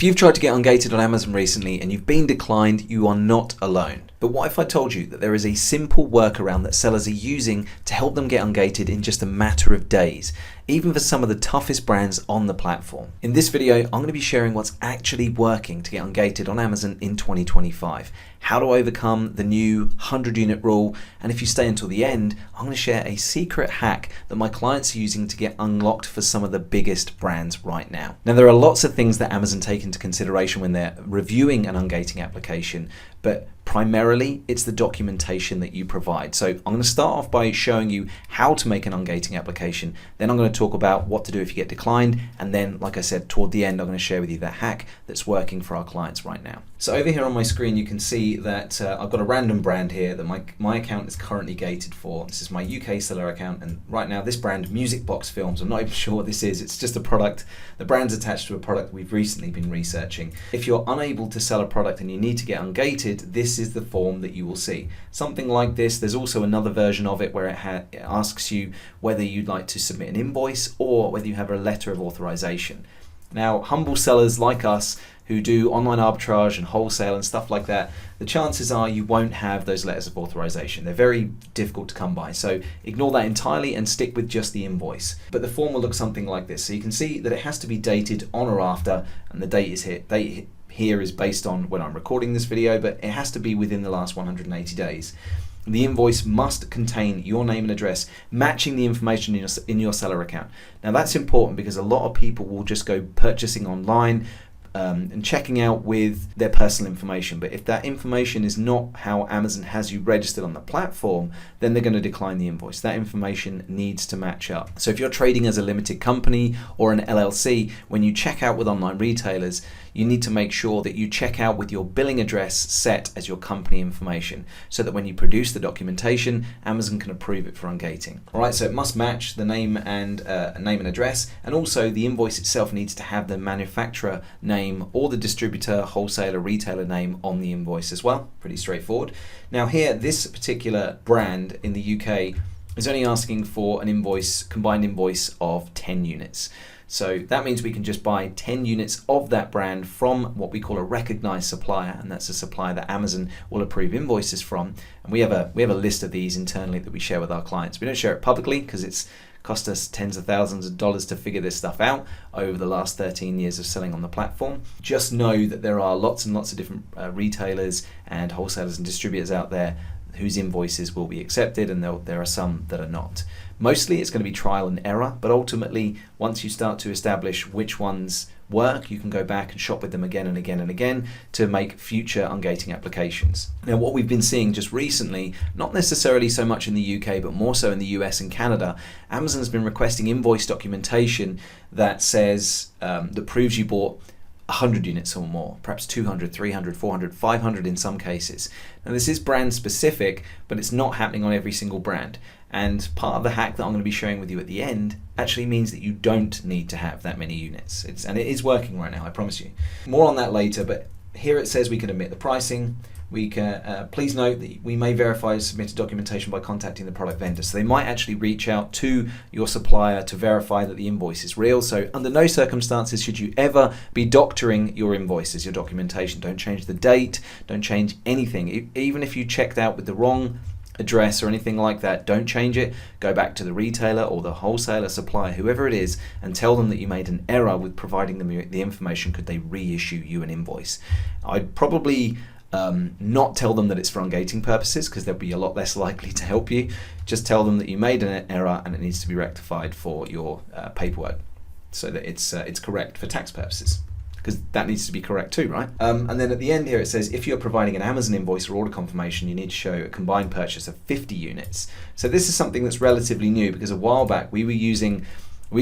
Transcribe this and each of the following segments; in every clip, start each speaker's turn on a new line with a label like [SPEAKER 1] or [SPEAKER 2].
[SPEAKER 1] you've tried to get ungated on Amazon recently and you've been declined, you are not alone. But what if I told you that there is a simple workaround that sellers are using to help them get ungated in just a matter of days, even for some of the toughest brands on the platform? In this video, I'm going to be sharing what's actually working to get ungated on Amazon in 2025, how to overcome the new 100-unit rule, and if you stay until the end, I'm going to share a secret hack that my clients are using to get unlocked for some of the biggest brands right now. Now, there are lots of things that Amazon take into consideration when they're reviewing an ungating application, but primarily it's the documentation that you provide. So I'm going to start off by showing you how to make an ungating application. Then I'm going to talk about what to do if you get declined. And then, like I said, toward the end, I'm going to share with you the hack that's working for our clients right now. So over here on my screen, you can see that I've got a random brand here that my account is currently gated for. This is my UK seller account. And right now, this brand, Music Box Films, I'm not even sure what this is. It's just a product. The brand's attached to a product we've recently been researching. If you're unable to sell a product and you need to get ungated, this is the form that you will see. Something like this. There's also another version of it where it asks you whether you'd like to submit an invoice or whether you have a letter of authorization. Now, humble sellers like us who do online arbitrage and wholesale and stuff like that, the chances are you won't have those letters of authorization. They're very difficult to come by. So ignore that entirely and stick with just the invoice. But the form will look something like this. So you can see that it has to be dated on or after, and the date is here is based on when I'm recording this video, but it has to be within the last 180 days. The invoice must contain your name and address matching the information in your seller account. Now that's important because a lot of people will just go purchasing online and checking out with their personal information. But if that information is not how Amazon has you registered on the platform, then they're going to decline the invoice. That information needs to match up. So if you're trading as a limited company or an LLC, when you check out with online retailers, you need to make sure that you check out with your billing address set as your company information so that when you produce the documentation, Amazon can approve it for ungating. All right, so it must match the name and address, and also the invoice itself needs to have the manufacturer name or the distributor, wholesaler, retailer name on the invoice as well. Pretty straightforward. Now here, this particular brand in the UK is only asking for an combined invoice of 10 units. So that means we can just buy 10 units of that brand from what we call a recognized supplier, and that's a supplier that Amazon will approve invoices from. And we have a list of these internally that we share with our clients. We don't share it publicly because it's cost us tens of thousands of dollars to figure this stuff out over the last 13 years of selling on the platform. Just know that there are lots and lots of different retailers and wholesalers and distributors out there whose invoices will be accepted, and there are some that are not. Mostly it's going to be trial and error, but ultimately once you start to establish which ones work, you can go back and shop with them again and again and again to make future ungating applications. Now, what we've been seeing just recently, not necessarily so much in the UK, but more so in the US and Canada, Amazon's been requesting invoice documentation that says, that proves you bought 100 units or more, perhaps 200, 300, 400, 500 in some cases. Now this is brand specific, but it's not happening on every single brand. And part of the hack that I'm going to be sharing with you at the end actually means that you don't need to have that many units. And it is working right now, I promise you. More on that later, but here it says we can omit the pricing. We can, please note that we may verify submitted documentation by contacting the product vendor. So they might actually reach out to your supplier to verify that the invoice is real. So under no circumstances should you ever be doctoring your invoices, your documentation. Don't change the date, don't change anything. Even if you checked out with the wrong address or anything like that, don't change it. Go back to the retailer or the wholesaler, supplier, whoever it is, and tell them that you made an error with providing them the information. Could they reissue you an invoice? I'd probably not tell them that it's for ungating purposes because they'll be a lot less likely to help you. Just tell them that you made an error and it needs to be rectified for your paperwork so that it's correct for tax purposes, because that needs to be correct too, right? And then at the end here it says if you're providing an Amazon invoice or order confirmation, you need to show a combined purchase of 50 units. So this is something that's relatively new because a while back we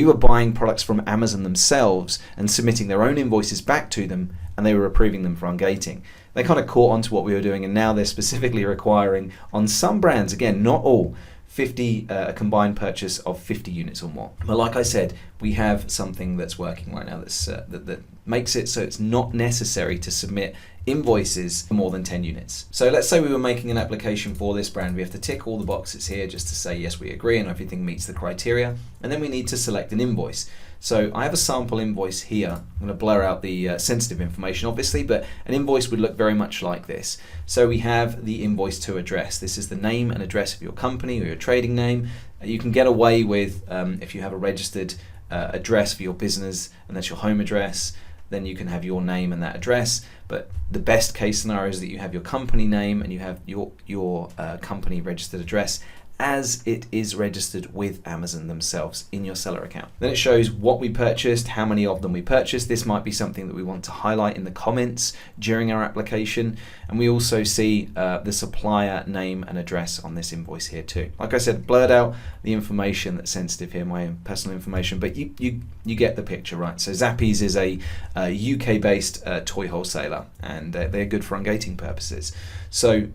[SPEAKER 1] were buying products from Amazon themselves and submitting their own invoices back to them, and they were approving them for ungating. They kind of caught on to what we were doing, and now they're specifically requiring, on some brands, again, not all, a combined purchase of 50 units or more. But like I said, we have something that's working right now that makes it so it's not necessary to submit invoices for more than 10 units. So let's say we were making an application for this brand. We have to tick all the boxes here just to say yes, we agree and everything meets the criteria, and then we need to select an invoice. So I have a sample invoice here. I'm going to blur out the sensitive information obviously, but an invoice would look very much like this. So we have the invoice to address. This is the name and address of your company or your trading name. You can get away with, if you have a registered address for your business and that's your home address, then you can have your name and that address. But the best case scenario is that you have your company name and you have your company registered address as it is registered with Amazon themselves in your seller account. Then it shows what we purchased, how many of them we purchased. This might be something that we want to highlight in the comments during our application. And we also see the supplier name and address on this invoice here too. Like I said, blurred out the information that's sensitive here, my own personal information, but you get the picture, right? So Zappies is a UK-based toy wholesaler, and they're good for ungating purposes. So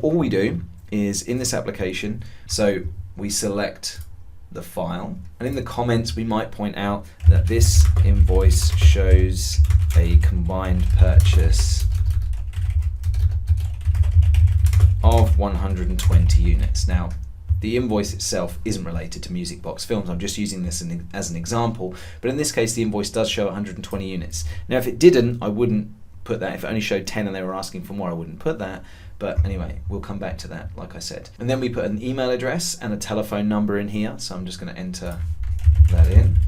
[SPEAKER 1] all we do is in this application, so we select the file, and in the comments we might point out that this invoice shows a combined purchase of 120 units. Now, the invoice itself isn't related to Music Box Films. I'm just using this as an example, but in this case the invoice does show 120 units. Now if it didn't, I wouldn't put that. If it only showed 10 and they were asking for more, I wouldn't put that. But anyway, we'll come back to that, like I said. And then we put an email address and a telephone number in here. So I'm just going to enter that in.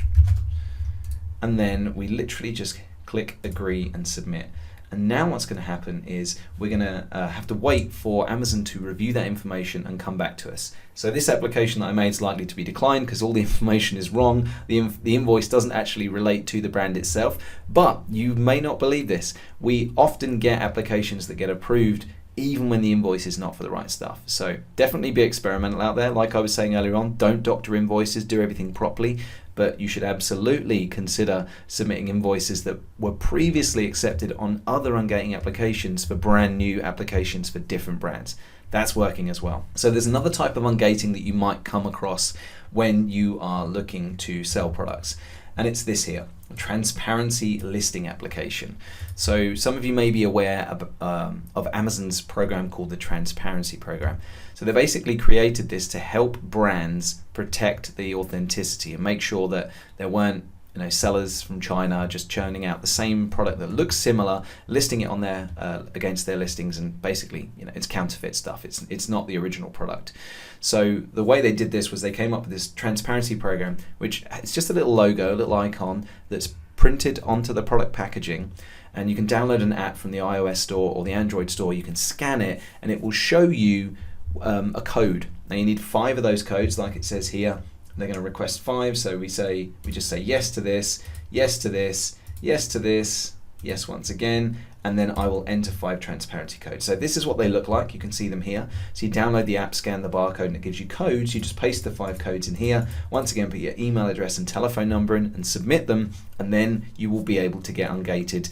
[SPEAKER 1] And then we literally just click agree and submit. And now what's going to happen is we're going to have to wait for Amazon to review that information and come back to us. So this application that I made is likely to be declined because all the information is wrong. The invoice doesn't actually relate to the brand itself. But you may not believe this. We often get applications that get approved even when the invoice is not for the right stuff. So definitely be experimental out there. Like I was saying earlier on, don't doctor invoices, do everything properly, but you should absolutely consider submitting invoices that were previously accepted on other ungating applications for brand new applications for different brands. That's working as well. So there's another type of ungating that you might come across when you are looking to sell products, and it's this here, a transparency listing application. So some of you may be aware of Amazon's program called the Transparency Program. So they basically created this to help brands protect the authenticity and make sure that there weren't sellers from China just churning out the same product that looks similar, listing it on there against their listings, and basically it's counterfeit stuff. It's not the original product. So the way they did this was they came up with this transparency program, which it's just a little logo, a little icon that's printed onto the product packaging, and you can download an app from the iOS store or the Android store. You can scan it and it will show you a code. Now you need 5 of those codes, like it says here. They're going to request 5, so we just say yes to this, yes to this, yes to this, yes once again, and then I will enter 5 transparency codes. So this is what they look like. You can see them here. So you download the app, scan the barcode, and it gives you codes. You just paste the 5 codes in here. Once again, put your email address and telephone number in and submit them, and then you will be able to get ungated.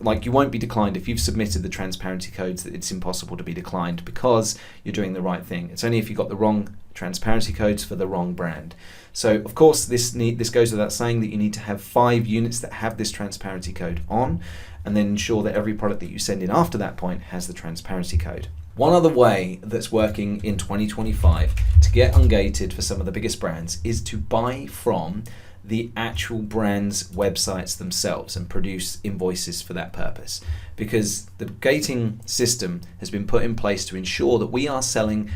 [SPEAKER 1] Like, you won't be declined if you've submitted the transparency codes. It's impossible to be declined because you're doing the right thing. It's only if you got the wrong transparency codes for the wrong brand. So of course this goes without saying that you need to have 5 units that have this transparency code on, and then ensure that every product that you send in after that point has the transparency code. One other way that's working in 2025 to get ungated for some of the biggest brands is to buy from the actual brand's websites themselves and produce invoices for that purpose, because the gating system has been put in place to ensure that we are selling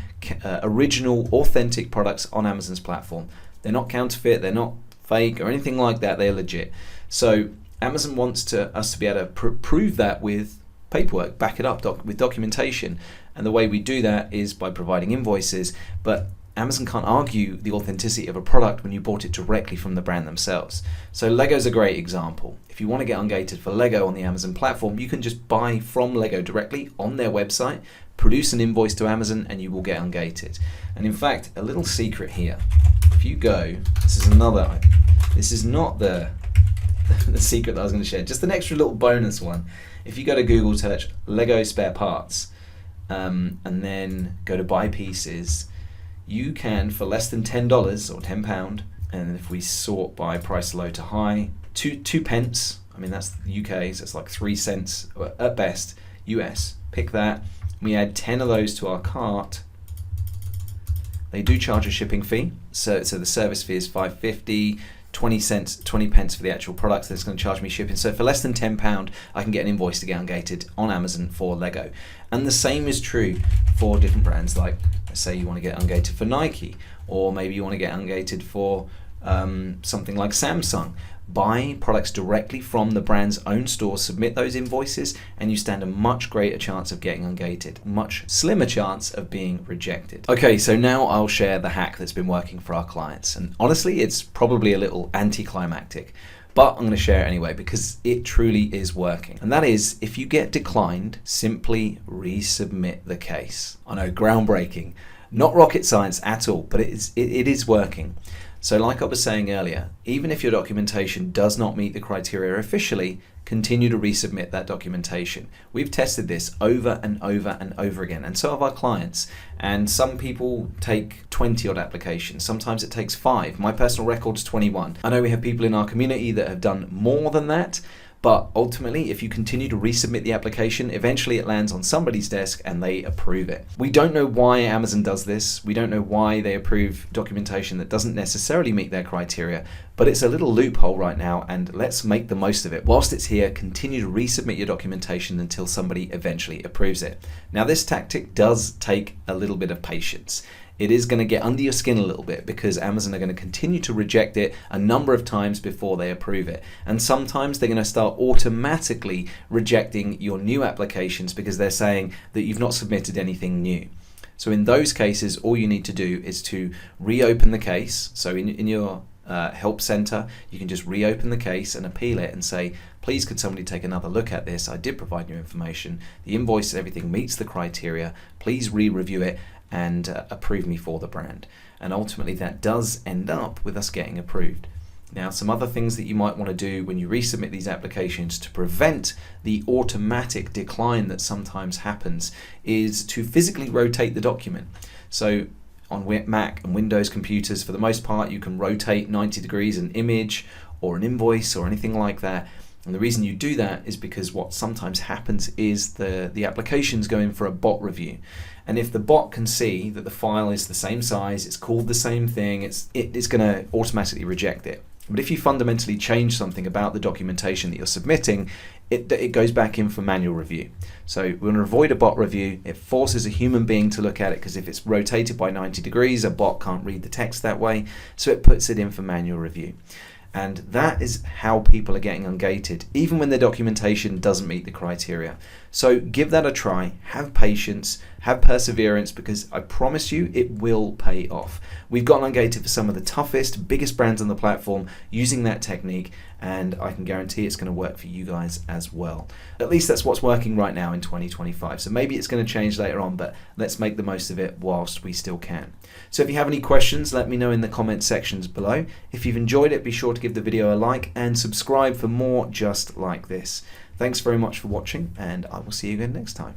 [SPEAKER 1] original, authentic products on Amazon's platform. They're not counterfeit, they're not fake or anything like that, they're legit. So Amazon wants us to be able to prove that with paperwork, back it up with documentation, and the way we do that is by providing invoices. But Amazon can't argue the authenticity of a product when you bought it directly from the brand themselves. So Lego's a great example. If you want to get ungated for Lego on the Amazon platform, you can just buy from Lego directly on their website, produce an invoice to Amazon, and you will get ungated. And in fact, a little secret here. If you go, this is not the secret that I was going to share, just an extra little bonus one. If you go to Google, search Lego spare parts, and then go to buy pieces, you can, for less than $10 or £10, and if we sort by price low to high, 2 pence, I mean that's the UK, so it's like 3 cents at best, US, pick that, we add 10 of those to our cart. They do charge a shipping fee, so the service fee is $5.50, 20 cents, 20 pence for the actual product, that's going to charge me shipping. So for less than £10, I can get an invoice to get ungated on Amazon for Lego. And the same is true for different brands, like let's say you want to get ungated for Nike, or maybe you want to get ungated for something like Samsung. Buy products directly from the brand's own store, submit those invoices, and you stand a much greater chance of getting ungated, much slimmer chance of being rejected. Okay, so now I'll share the hack that's been working for our clients. And honestly, it's probably a little anticlimactic, but I'm going to share it anyway because it truly is working. And that is, if you get declined, simply resubmit the case. I know, groundbreaking. Not rocket science at all, but it is working. So like I was saying earlier, even if your documentation does not meet the criteria officially, continue to resubmit that documentation. We've tested this over and over and over again, and so have our clients. And some people take 20 odd applications. Sometimes it takes 5. My personal record's 21. I know we have people in our community that have done more than that, but ultimately, if you continue to resubmit the application, eventually it lands on somebody's desk and they approve it. We don't know why Amazon does this. We don't know why they approve documentation that doesn't necessarily meet their criteria, but it's a little loophole right now, and let's make the most of it. Whilst it's here, continue to resubmit your documentation until somebody eventually approves it. Now, this tactic does take a little bit of patience. It is going to get under your skin a little bit because Amazon are going to continue to reject it a number of times before they approve it. And sometimes they're going to start automatically rejecting your new applications because they're saying that you've not submitted anything new. So in those cases, all you need to do is to reopen the case. So in your help center, you can just reopen the case and appeal it and say, please could somebody take another look at this? I did provide new information. The invoice, everything meets the criteria. Please re-review it and approve me for the brand. And ultimately that does end up with us getting approved. Now, some other things that you might want to do when you resubmit these applications to prevent the automatic decline that sometimes happens is to physically rotate the document. So on Mac and Windows computers, for the most part, you can rotate 90 degrees an image or an invoice or anything like that. And the reason you do that is because what sometimes happens is the application's going for a bot review. And if the bot can see that the file is the same size, it's called the same thing, it's going to automatically reject it. But if you fundamentally change something about the documentation that you're submitting, it goes back in for manual review. So we want to avoid a bot review. It forces a human being to look at it because if it's rotated by 90 degrees, a bot can't read the text that way. So it puts it in for manual review. And that is how people are getting ungated, even when their documentation doesn't meet the criteria. So give that a try, have patience, have perseverance, because I promise you it will pay off. We've gotten ungated for some of the toughest, biggest brands on the platform using that technique, and I can guarantee it's going to work for you guys as well. At least that's what's working right now in 2025. So maybe it's going to change later on, but let's make the most of it whilst we still can. So if you have any questions, let me know in the comment sections below. If you've enjoyed it, be sure to give the video a like and subscribe for more just like this. Thanks very much for watching, and I will see you again next time.